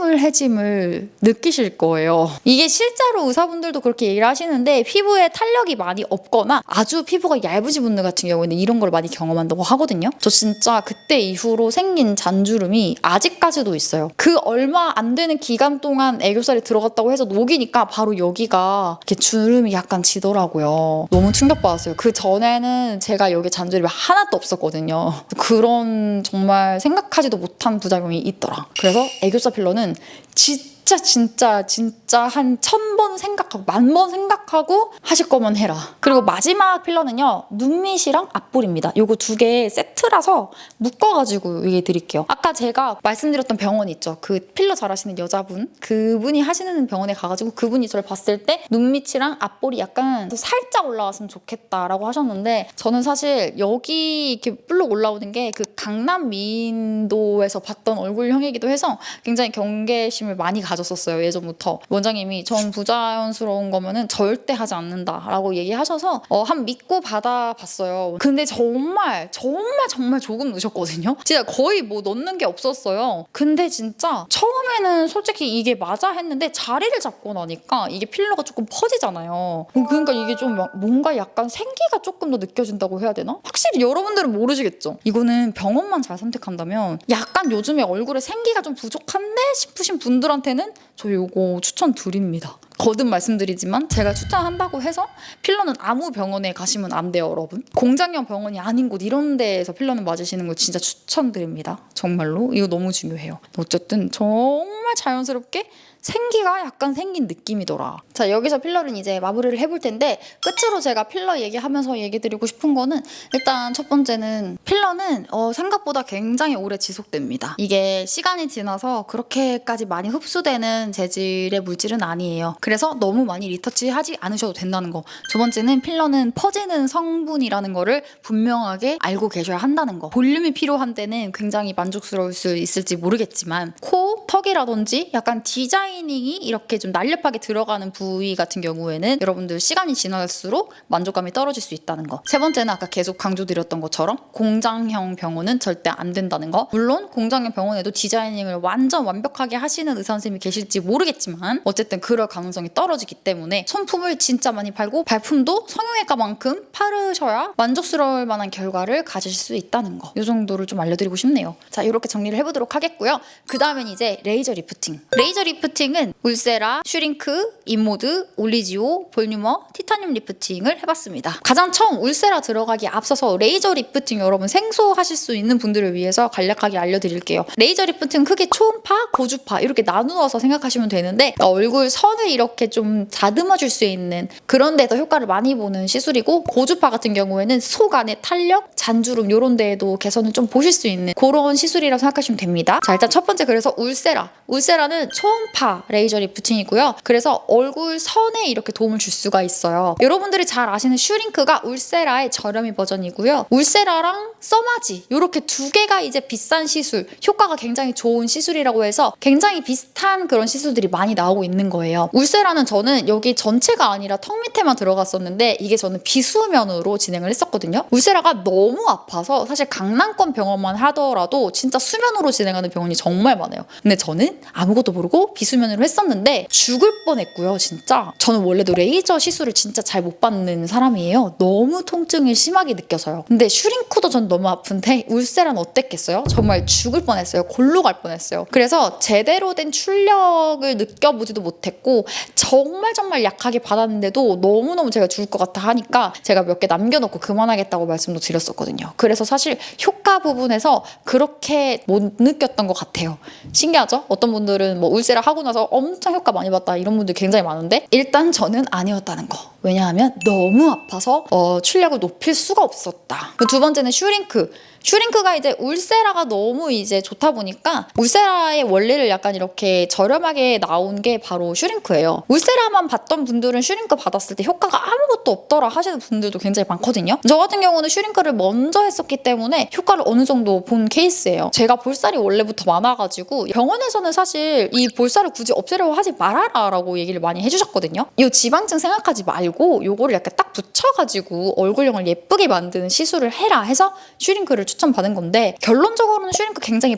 흐물흐물해짐을 느끼실 거예요. 이게 실제로 의사분들도 그렇게 얘기를 하시는데 피부에 탄력이 많이 없거나 아주 피부가 얇으신 분들 같은 경우에는 이런 걸 많이 경험한다고 하거든요. 저 진짜 그때 이후로 생긴 잔주름이 아직까지도 있어요. 그 얼마 안 되는 기간 동안 애교살이 들어갔다고 해서 녹이니까 바로 여기가 이렇게 주름이 약간 지더라고요. 너무 충격받았어요. 그 전에는 제가 여기 잔주름이 하나도 없었거든요. 그런 정말 생각하지도 못한 부작용이 있더라. 그래서 애교살 필러는 진짜 한 1000번 생각하고 10,000번 생각하고 하실 거면 해라. 그리고 마지막 필러는요. 눈밑이랑 앞볼입니다. 요거 두 개 세트라서 묶어가지고 얘기해 드릴게요. 아까 제가 말씀드렸던 병원 있죠. 그 필러 잘하시는 여자분. 그분이 하시는 병원에 가가지고 그분이 저를 봤을 때 눈밑이랑 앞볼이 약간 살짝 올라왔으면 좋겠다라고 하셨는데 저는 사실 여기 이렇게 볼록 올라오는 게 그 강남 미인도에서 봤던 얼굴형이기도 해서 굉장히 경계심을 많이 가졌었어요. 예전부터. 원장님이 전 부자연스러운 거면은 절대 하지 않는다라고 얘기하셔서 한 믿고 받아봤어요. 근데 정말 조금 넣으셨거든요. 진짜 거의 뭐 넣는 게 없었어요. 근데 진짜 처음에는 솔직히 이게 맞아 했는데 자리를 잡고 나니까 이게 필러가 조금 퍼지잖아요. 그러니까 이게 좀 뭔가 약간 생기가 조금 더 느껴진다고 해야 되나? 확실히 여러분들은 모르시겠죠? 이거는 병원만 잘 선택한다면 약간 요즘에 얼굴에 생기가 좀 부족한데 싶으신 분들한테는 저 이거 추천드립니다. 거듭 말씀드리지만 제가 추천한다고 해서 필러는 아무 병원에 가시면 안 돼요, 여러분. 공장형 병원이 아닌 곳 이런 데에서 필러는 맞으시는 걸 진짜 추천드립니다. 정말로 이거 너무 중요해요. 어쨌든 정말 자연스럽게 생기가 약간 생긴 느낌이더라. 자, 여기서 필러는 이제 마무리를 해볼 텐데 끝으로 제가 필러 얘기하면서 얘기 드리고 싶은 거는 일단 첫 번째는 필러는 생각보다 굉장히 오래 지속됩니다. 이게 시간이 지나서 그렇게까지 많이 흡수되는 재질의 물질은 아니에요. 그래서 너무 많이 리터치하지 않으셔도 된다는 거. 두 번째는 필러는 퍼지는 성분이라는 거를 분명하게 알고 계셔야 한다는 거. 볼륨이 필요한 때는 굉장히 만족스러울 수 있을지 모르겠지만 코, 턱이라든지 약간 디자이닝이 이렇게 좀 날렵하게 들어가는 부위 같은 경우에는 여러분들 시간이 지날수록 만족감이 떨어질 수 있다는 거. 세 번째는 아까 계속 강조드렸던 것처럼 공장형 병원은 절대 안 된다는 거. 물론 공장형 병원에도 디자이닝을 완전 완벽하게 하시는 의사 선생님이 계실지 모르겠지만 어쨌든 그럴 가능성이 떨어지기 때문에 손품을 진짜 많이 팔고 발품도 성형외과만큼 바르셔야 만족스러울 만한 결과를 가지실 수 있다는 거. 이 정도를 좀 알려드리고 싶네요. 자, 이렇게 정리를 해보도록 하겠고요. 그 다음엔 이제 레이저 리프팅. 레이저 리프팅은 울세라, 슈링크, 인모드, 올리지오, 볼륨어, 티타늄 리프팅을 해봤습니다. 가장 처음 울세라 들어가기 앞서서 레이저 리프팅 여러분 생소하실 수 있는 분들을 위해서 간략하게 알려드릴게요. 레이저 리프팅 크게 초음파, 고주파 이렇게 나누어서 생각하시면 되는데 얼굴 선을 이렇게 좀 다듬어줄 수 있는 그런 데서 효과를 많이 보는 시술이고, 고주파 같은 경우에는 속 안에 탄력, 잔주름 이런 데에도 개선을 좀 보실 수 있는 그런 시술이라고 생각하시면 됩니다. 자, 일단 첫 번째 그래서 울세라. 울세라는 초음파 레이저 리프팅이고요. 그래서 얼굴 선에 이렇게 도움을 줄 수가 있어요. 여러분들이 잘 아시는 슈링크가 울세라의 저렴이 버전이고요. 울세라랑 써마지 이렇게 두 개가 이제 비싼 시술, 효과가 굉장히 좋은 시술이라고 해서 굉장히 비슷한 그런 시술들이 많이 나오고 있는 거예요. 울세라는 저는 여기 전체가 아니라 턱 밑에만 들어갔었는데 이게 저는 비수면으로 진행을 했었거든요. 울세라가 너무 아파서 사실 강남권 병원만 하더라도 진짜 수면으로 진행하는 병원이 정말 많아요. 근데 저는 아무것도 모르고 비수면으로 했었는데 죽을 뻔했고요. 진짜 저는 원래도 레이저 시술을 진짜 잘 못 받는 사람이에요. 너무 통증을 심하게 느껴서요. 근데 슈링크도 전 너무 아픈데 울세라는 어땠겠어요? 정말 죽을 뻔했어요. 골로 갈 뻔했어요. 그래서 제대로 된 출력을 느껴보지도 못했고 정말 약하게 받았는데도 너무너무 제가 죽을 것 같아 하니까 제가 몇 개 남겨놓고 그만하겠다고 말씀도 드렸었거든요. 그래서 사실 효과 부분에서 그렇게 못 느꼈던 것 같아요. 신기하죠? 어떤 분들은 뭐 울세라 하고 나서 엄청 효과 많이 봤다 이런 분들 굉장히 많은데 일단 저는 아니었다는 거. 왜냐하면 너무 아파서 출력을 높일 수가 없었다. 두 번째는 슈링크. 슈링크가 이제 울세라가 너무 이제 좋다 보니까 울세라의 원리를 약간 이렇게 저렴하게 나온 게 바로 슈링크예요. 울세라만 봤던 분들은 슈링크 받았을 때 효과가 아무것도 없더라 하시는 분들도 굉장히 많거든요. 저 같은 경우는 슈링크를 먼저 했었기 때문에 효과를 어느 정도 본 케이스예요. 제가 볼살이 원래부터 많아가지고 병원에서는 사실 이 볼살을 굳이 없애려고 하지 말아라 라고 얘기를 많이 해주셨거든요. 이 지방층 생각하지 말고 요거를 약간 딱 붙여가지고 얼굴형을 예쁘게 만드는 시술을 해라 해서 슈링크를 추천받은 건데 결론적으로는 슈링크 굉장히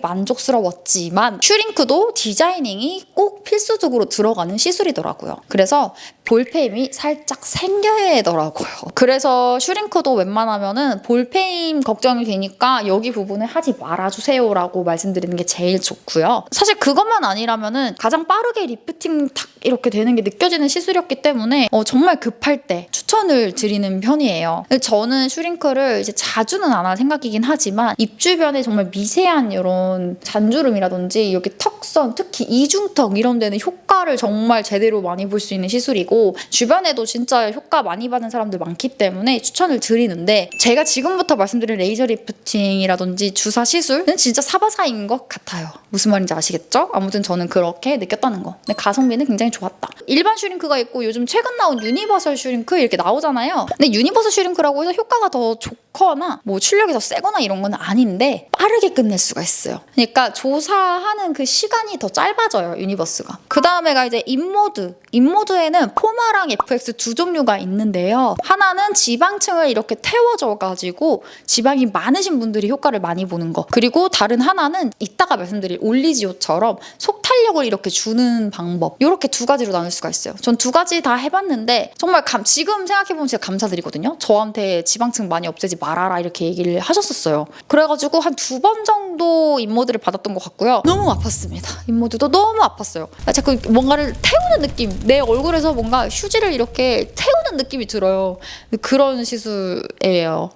만족스러웠지만 슈링크도 디자이닝이 꼭 필수적으로 들어가는 시술이더라고요. 그래서 볼페임이 살짝 생겨야 더라고요. 그래서 슈링크도 웬만하면은 볼페임 걱정이 되니까 여기 부분을 하지 말아주세요 라고 말씀드리는 게 제일 좋고요. 사실 그것만 아니라면은 가장 빠르게 리프팅 탁 이렇게 되는 게 느껴지는 시술이었기 때문에 정말 급할 때 추천을 드리는 편이에요. 저는 슈링크를 이제 자주는 안 할 생각이긴 하지만 입 주변에 정말 미세한 이런 잔주름이라든지 여기 턱선, 특히 이중턱 이런 데는 효과를 정말 제대로 많이 볼 수 있는 시술이고 주변에도 진짜 효과 많이 받는 사람들 많기 때문에 추천을 드리는데 제가 지금부터 말씀드린 레이저 리프팅이라든지 주사 시술은 진짜 사바사인 것 같아요. 무슨 말인지 아시겠죠? 아무튼 저는 그렇게 느꼈다는 거. 근데 가성비는 굉장히 좋았다. 일반 슈링크가 있고 요즘 최근 나온 유니버설 슈링크 이렇게 나오잖아요. 근데 유니버설 슈링크라고 해서 효과가 더 좋거나 뭐 출력이 더 세거나 이런 건 아닌데 빠르게 끝낼 수가 있어요. 그러니까 조사하는 그 시간이 더 짧아져요. 유니버스가. 그 다음에가 이제 인모드. 인모드에는 포마랑 FX 두 종류가 있는데요. 하나는 지방층을 이렇게 태워줘가지고 지방이 많으신 분들이 효과를 많이 보는 거. 그리고 다른 하나는 이따가 말씀드릴 올리지오처럼 속 탄력을 이렇게 주는 방법. 이렇게 두 가지로 나눌 수가 있어요. 전 두 가지 다 해봤는데 정말 지금 생각해보면 진짜 감사드리거든요. 저한테 지방층 많이 없애지 말아라 이렇게 얘기를 하셨었어요. 그래가지고 한 2번 정도 인모드를 받았던 것 같고요. 너무 아팠습니다. 인모드도 너무 아팠어요. 자꾸 뭔가를 태우는 느낌. 내 얼굴에서 뭔가 휴지를 이렇게 태우는 느낌이 들어요. 그런 시술이에요.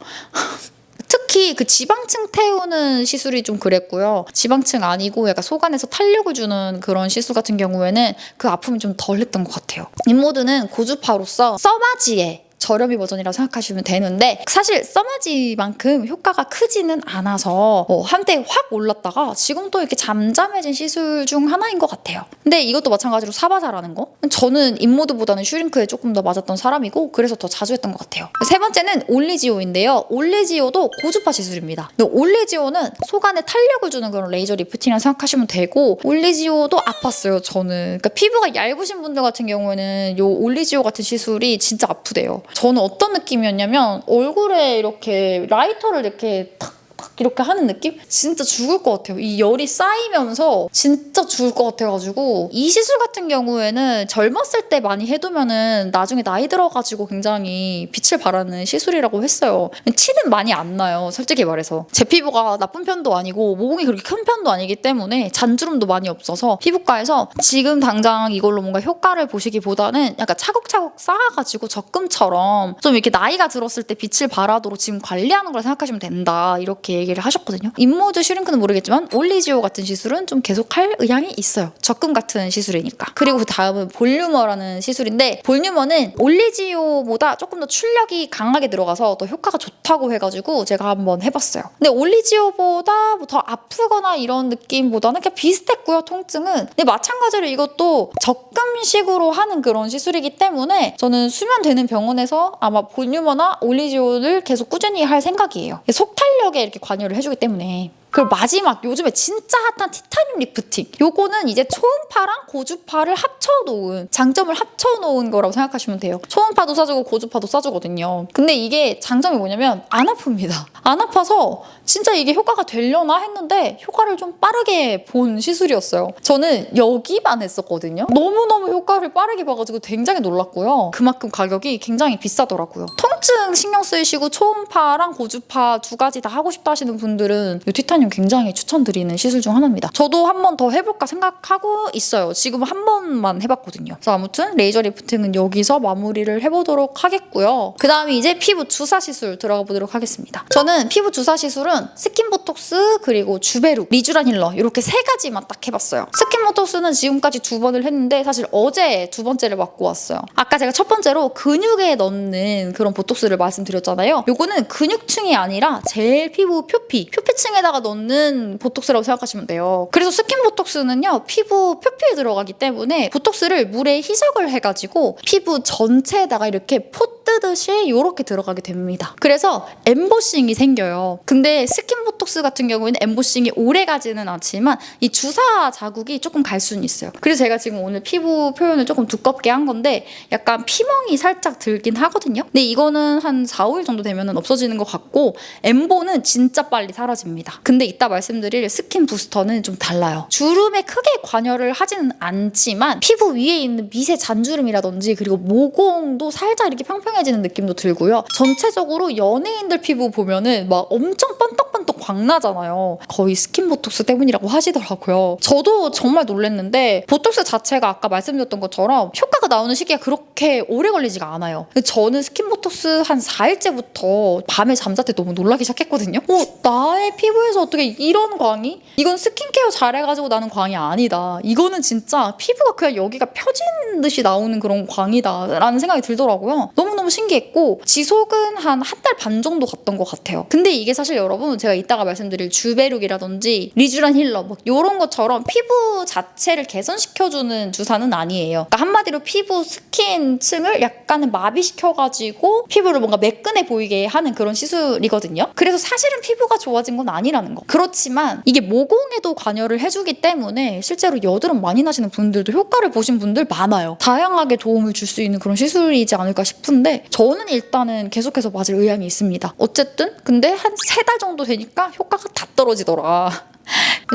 특히 그 지방층 태우는 시술이 좀 그랬고요. 지방층 아니고 약간 속 안에서 탄력을 주는 그런 시술 같은 경우에는 그 아픔이 좀 덜 했던 것 같아요. 인모드는 고주파로서 써마지에 저렴이 버전이라고 생각하시면 되는데 사실 써마지만큼 효과가 크지는 않아서 한때 확 올랐다가 지금 또 이렇게 잠잠해진 시술 중 하나인 것 같아요. 근데 이것도 마찬가지로 사바사라는 거. 저는 인모드보다는 슈링크에 조금 더 맞았던 사람이고 그래서 더 자주 했던 것 같아요. 세 번째는 올리지오인데요. 올리지오도 고주파 시술입니다. 근데 올리지오는 속안에 탄력을 주는 그런 레이저 리프팅이라고 생각하시면 되고 올리지오도 아팠어요. 저는. 그러니까 피부가 얇으신 분들 같은 경우에는 이 올리지오 같은 시술이 진짜 아프대요. 저는 어떤 느낌이었냐면 얼굴에 이렇게 라이터를 이렇게 탁 이렇게 하는 느낌? 진짜 죽을 것 같아요. 이 열이 쌓이면서 진짜 죽을 것 같아가지고 이 시술 같은 경우에는 젊었을 때 많이 해두면은 나중에 나이 들어가지고 굉장히 빛을 발하는 시술이라고 했어요. 티는 많이 안 나요. 솔직히 말해서. 제 피부가 나쁜 편도 아니고 모공이 그렇게 큰 편도 아니기 때문에 잔주름도 많이 없어서 피부과에서 지금 당장 이걸로 뭔가 효과를 보시기보다는 약간 차곡차곡 쌓아가지고 적금처럼 좀 이렇게 나이가 들었을 때 빛을 발하도록 지금 관리하는 걸 생각하시면 된다. 이렇게 얘기를 하셨거든요. 인모드 슈링크는 모르겠지만 올리지오 같은 시술은 좀 계속할 의향이 있어요. 적금 같은 시술이니까. 그리고 그 다음은 볼륨어라는 시술인데 볼륨어는 올리지오보다 조금 더 출력이 강하게 들어가서 더 효과가 좋다고 해가지고 제가 한번 해봤어요. 근데 올리지오보다 더 아프거나 이런 느낌보다는 그냥 비슷했고요. 통증은. 근데 마찬가지로 이것도 적금식으로 하는 그런 시술이기 때문에 저는 수면되는 병원에서 아마 볼륨어나 올리지오를 계속 꾸준히 할 생각이에요. 속탄력에 이렇게 관여를 해주기 때문에. 그리고 마지막 요즘에 진짜 핫한 티타늄 리프팅. 요거는 이제 초음파랑 고주파를 합쳐놓은 장점을 합쳐놓은 거라고 생각하시면 돼요. 초음파도 쏴주고 고주파도 쏴주거든요. 근데 이게 장점이 뭐냐면 안 아픕니다. 안 아파서 진짜 이게 효과가 되려나 했는데 효과를 좀 빠르게 본 시술이었어요. 저는 여기만 했었거든요. 너무너무 효과를 빠르게 봐가지고 굉장히 놀랐고요. 그만큼 가격이 굉장히 비싸더라고요. 통증 신경 쓰이시고 초음파랑 고주파 두 가지 다 하고 싶다 하시는 분들은 이 티타늄 굉장히 추천드리는 시술 중 하나입니다. 저도 한 번 더 해볼까 생각하고 있어요. 지금 한 번만 해봤거든요. 그래서 아무튼 레이저 리프팅은 여기서 마무리를 해보도록 하겠고요. 그 다음에 이제 피부 주사 시술 들어가 보도록 하겠습니다. 저는 피부 주사 시술은 스킨보톡스 그리고 주베룩, 리쥬란 힐러 이렇게 세 가지만 딱 해봤어요. 스킨보톡스는 지금까지 2번을 했는데 사실 어제 2번째를 맞고 왔어요. 아까 제가 첫 번째로 근육에 넣는 그런 보톡스를 말씀드렸잖아요. 요거는 근육층이 아니라 제일 피부 표피층에다가 넣는 보톡스라고 생각하시면 돼요. 그래서 스킨 보톡스는요 피부 표피에 들어가기 때문에 보톡스를 물에 희석을 해가지고 피부 전체에다가 이렇게 포 뜨듯이 이렇게 들어가게 됩니다. 그래서 엠보싱이 생겨요. 근데 스킨 보톡스 같은 경우에는 엠보싱이 오래 가지는 않지만 이 주사 자국이 조금 갈 수는 있어요. 그래서 제가 지금 오늘 피부 표현을 조금 두껍게 한 건데 약간 피멍이 살짝 들긴 하거든요. 근데 이거는 한 4, 5일 정도 되면 없어지는 것 같고 엠보는 진짜 빨리 사라집니다. 근데 이따 말씀드릴 스킨 부스터는 좀 달라요. 주름에 크게 관여를 하지는 않지만 피부 위에 있는 미세 잔주름이라든지 그리고 모공도 살짝 이렇게 평평해지는 느낌도 들고요. 전체적으로 연예인들 피부 보면은 막 엄청 번떡번떡 광나잖아요. 거의 스킨 보톡스 때문이라고 하시더라고요. 저도 정말 놀랐는데 보톡스 자체가 아까 말씀드렸던 것처럼 효과가 나오는 시기가 그렇게 오래 걸리지가 않아요. 저는 스킨 보톡스 한 4일째부터 밤에 잠잘 때 너무 놀라기 시작했거든요. 나의 피부에서 어떻게 이런 광이? 이건 스킨케어 잘해가지고 나는 광이 아니다. 이거는 진짜 피부가 그냥 여기가 펴진 듯이 나오는 그런 광이다 라는 생각이 들더라고요. 너무너무 신기했고 지속은 한 달 반 정도 갔던 것 같아요. 근데 이게 사실 여러분 제가 이따가 말씀드릴 주베룩이라든지 리쥬란 힐러 뭐 이런 것처럼 피부 자체를 개선시켜주는 주사는 아니에요. 그러니까 한마디로 피부 스킨층을 약간은 마비시켜가지고 피부를 뭔가 매끈해 보이게 하는 그런 시술이거든요. 그래서 사실은 피부가 좋아진 건 아니라는 거. 그렇지만 이게 모공에도 관여를 해주기 때문에 실제로 여드름 많이 나시는 분들도 효과를 보신 분들 많아요. 다양하게 도움을 줄 수 있는 그런 시술이지 않을까 싶은데 저는 일단은 계속해서 맞을 의향이 있습니다. 어쨌든 근데 한 3달 정도 되니까 효과가 다 떨어지더라.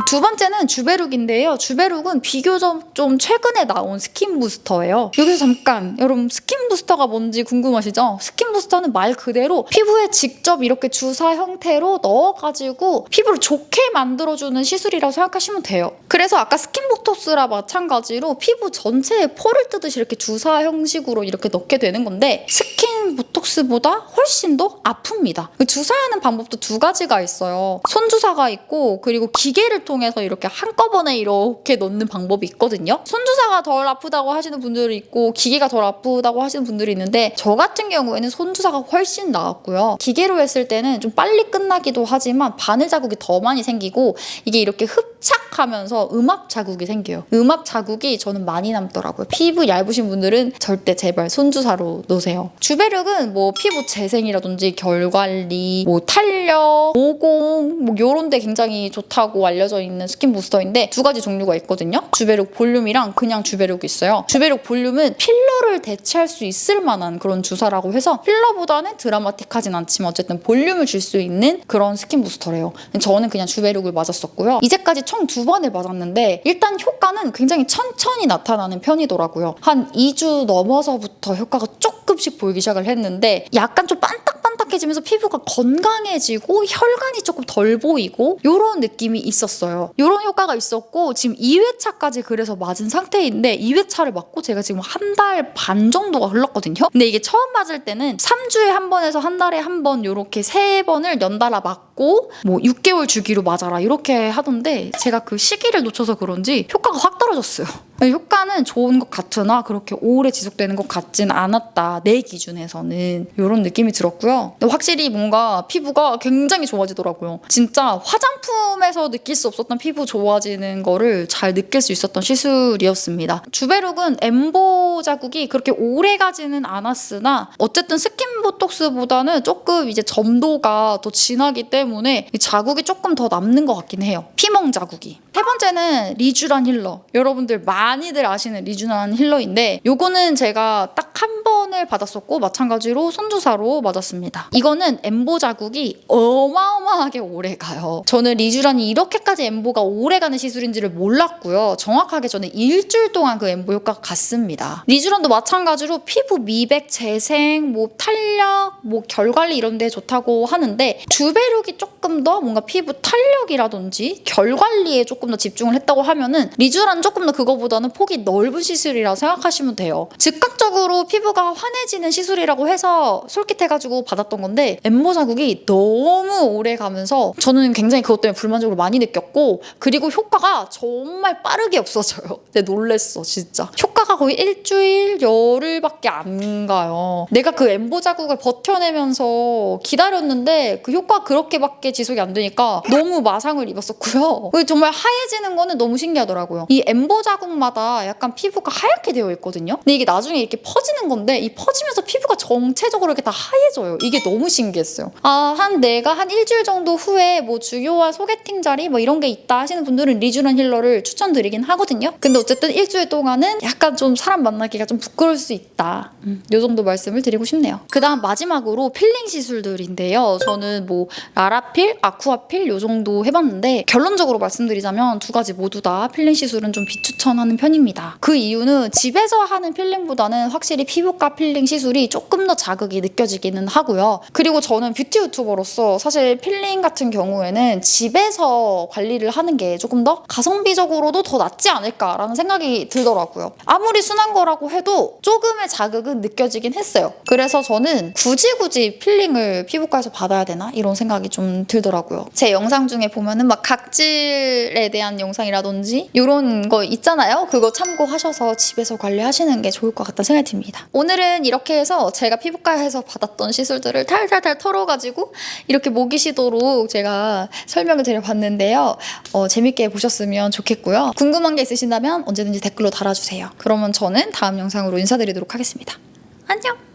두 번째는 주베룩인데요. 주베룩은 비교적 좀 최근에 나온 스킨 부스터예요. 여기서 잠깐 여러분 스킨 부스터가 뭔지 궁금하시죠? 스킨 부스터는 말 그대로 피부에 직접 이렇게 주사 형태로 넣어가지고 피부를 좋게 만들어주는 시술이라고 생각하시면 돼요. 그래서 아까 스킨 보톡스랑 마찬가지로 피부 전체에 포를 뜨듯이 이렇게 주사 형식으로 이렇게 넣게 되는 건데 스킨 보톡스보다 훨씬 더 아픕니다. 주사하는 방법도 두 가지가 있어요. 손주사가 있고 그리고 기계를 통해서 이렇게 한꺼번에 이렇게 넣는 방법이 있거든요. 손주사가 덜 아프다고 하시는 분들이 있고 기계가 덜 아프다고 하시는 분들이 있는데 저 같은 경우에는 손주사가 훨씬 나았고요. 기계로 했을 때는 좀 빨리 끝나기도 하지만 바늘 자국이 더 많이 생기고 이게 이렇게 흡착하면서 음압 자국이 생겨요. 음압 자국이 저는 많이 남더라고요. 피부 얇으신 분들은 절대 제발 손주사로 놓으세요. 주베륵은 뭐 피부 재생이라든지 결 관리, 뭐 탄력, 모공 뭐 요런 데 굉장히 좋다고 알려져 있는 스킨 부스터인데 두 가지 종류가 있거든요. 주베륵 볼륨이랑 그냥 주베륵이 있어요. 주베륵 볼륨은 필러를 대체할 수 있을 만한 그런 주사라고 해서 필러보다는 드라마틱하진 않지만 어쨌든 볼륨을 줄 수 있는 그런 스킨 부스터래요. 저는 그냥 주베륵을 맞았었고요. 이제까지 총 2번을 맞았는데 일단 효과는 굉장히 천천히 나타나는 편이더라고요. 한 2주 넘어서부터 효과가 조금씩 보이기 시작을 했는데 약간 좀 반딱반딱해지면서 피부가 건강해지고 혈관이 조금 덜 보이고 이런 느낌이 있었어요. 이런 효과가 있었고 지금 2회차까지 그래서 맞은 상태인데 2회차를 맞고 제가 지금 한 달 반 정도가 흘렀거든요. 근데 이게 처음 맞을 때는 3주에 한 번에서 한 달에 한 번 이렇게 3번을 연달아 맞고 뭐 6개월 주기로 맞아라 이렇게 하던데 제가 그 시기를 놓쳐서 그런지 효과가 확 떨어졌어요. 효과는 좋은 것 같으나 그렇게 오래 지속되는 것 같진 않았다. 내 기준에서는 이런 느낌이 들었고요. 근데 확실히 뭔가 피부가 굉장히 좋아지더라고요. 진짜 화장품에서 느낄 수 없었던 피부 좋아지는 거를 잘 느낄 수 있었던 시술이었습니다. 주베륵은 엠보 자국이 그렇게 오래 가지는 않았으나 어쨌든 스킨보톡스보다는 조금 이제 점도가 더 진하기 때문에 자국이 조금 더 남는 것 같긴 해요. 피멍 자국이. 세 번째는 리쥬란 힐러. 여러분들 많이들 아시는 리쥬란 힐러인데 요거는 제가 딱 한 번을 받았었고 마찬가지로 손주사로 맞았습니다. 이거는 엠보 자국이 어마어마하게 오래 가요. 저는 리쥬란이 이렇게까지 엠보가 오래 가는 시술인지를 몰랐고요. 정확하게 저는 일주일 동안 그 엠보 효과가 갔습니다. 리쥬란도 마찬가지로 피부 미백, 재생, 뭐 탄력, 뭐 결 관리 이런 데 좋다고 하는데 주베륵이 조금 더 뭔가 피부 탄력이라든지 결 관리에 조금 더 집중을 했다고 하면은 리쥬란은 조금 더 그거보다는 폭이 넓은 시술이라 생각하시면 돼요. 즉각적으로 피부가 환해지는 시술이라고 해서 솔깃해가지고 받았던 건데 엠보 자국이 너무 오래 가면서 저는 굉장히 그것 때문에 불만족을 많이 느꼈고 그리고 효과가 정말 빠르게 없어져요. 근데 놀랬어 진짜. 효과가 거의 일주일, 열흘밖에 안 가요. 내가 그 엠보 자국을 버텨내면서 기다렸는데 그 효과 그렇게밖에 지속이 안 되니까 너무 마상을 입었었고요. 정말 하얘지는 거는 너무 신기하더라고요. 이 엠보 자국마다 약간 피부가 하얗게 되어 있거든요. 근데 이게 나중에 이렇게 퍼지는 건데 이 퍼지면서 피부가 전체적으로 이렇게 다 하얘져요. 이게 너무 신기했어요. 내가 한 일주일 정도 후에 뭐 주요한 소개팅 자리 뭐 이런 게 있다 하시는 분들은 리쥬란 힐러를 추천드리긴 하거든요. 근데 어쨌든 일주일 동안은 약간 좀 사람 만나기가 좀 부끄러울 수 있다. 요 정도 말씀을 드리고 싶네요. 그 다음 마지막으로 필링 시술들인데요. 저는 뭐 라라필, 아쿠아필 요 정도 해봤는데 결론적으로 말씀드리자면 두 가지 모두 다 필링 시술은 좀 비추천하는 편입니다. 그 이유는 집에서 하는 필링보다는 확실히 피부과 필링 시술이 조금 더 자극이 느껴지기는 하고요. 그리고 저는 뷰티 유튜버로서 사실 필링 같은 경우에는 집에서 관리를 하는 게 조금 더 가성비적으로도 더 낫지 않을까라는 생각이 들더라고요. 아무리 순한 거라고 해도 조금의 자극은 느껴지긴 했어요. 그래서 저는 굳이 필링을 피부과에서 받아야 되나? 이런 생각이 좀 들더라고요. 제 영상 중에 보면은 막 각질에 대한 영상이라든지 이런 거 있잖아요. 그거 참고하셔서 집에서 관리하시는 게 좋을 것 같다는 생각이 듭니다. 오늘은 이렇게 해서 제가 피부과에서 받았던 시술들을 탈탈탈 털어가지고 이렇게 모기시도록 제가 설명을 드려봤는데요. 재밌게 보셨으면 좋겠고요. 궁금한 게 있으신다면 언제든지 댓글로 달아주세요. 그러면 저는 다음 영상으로 인사드리도록 하겠습니다. 안녕!